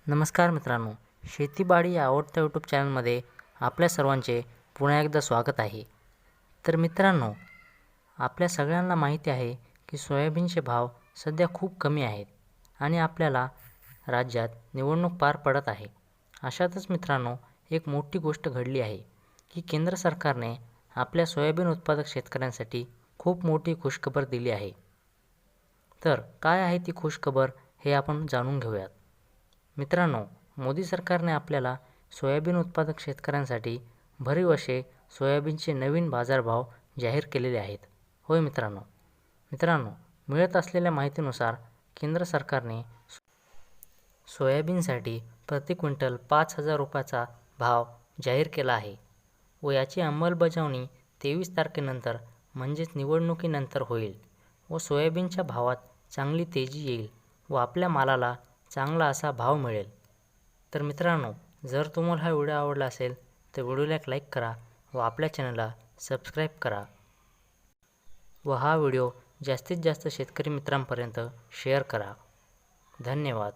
नमस्कार मित्रांनो, शेतीबाडी या आवडत्या यूट्यूब चॅनलमध्ये आपल्या सर्वांचे पुन्हा एकदा स्वागत आहे. तर मित्रांनो, आपल्या सगळ्यांना माहिती आहे की सोयाबीनचे भाव सध्या खूप कमी आहेत आणि आपल्याला राज्यात निवडणूक पार पडत आहे. अशातच मित्रांनो, एक मोठी गोष्ट घडली आहे की केंद्र सरकारने आपल्या सोयाबीन उत्पादक शेतकऱ्यांसाठी खूप मोठी खुशखबर दिली आहे. तर काय आहे ती खुशखबर हे आपण जाणून घेऊयात. मित्रांनो, मोदी सरकारने आपल्याला सोयाबीन उत्पादक शेतकऱ्यांसाठी भरीव असे सोयाबीनचे नवीन बाजारभाव जाहीर केलेले आहेत. होय मित्रांनो, मिळत असलेल्या माहितीनुसार केंद्र सरकारने सोयाबीनसाठी प्रति क्विंटल 5,000 रुपयाचा भाव जाहीर केला आहे व याची अंमलबजावणी 23 तारखेनंतर म्हणजेच निवडणुकीनंतर होईल व सोयाबीनच्या भावात चांगली तेजी येईल व आपल्या मालाला चांगला असा भाव मिळेल. तर मित्रांनो, जर तुम्हाला हा व्हिडिओ आवडला असेल तर व्हिडिओला एक लाईक करा व आपल्या चॅनलला सबस्क्राईब करा व हा व्हिडिओ जास्तीत जास्त शेतकरी मित्रांपर्यंत शेअर करा. धन्यवाद.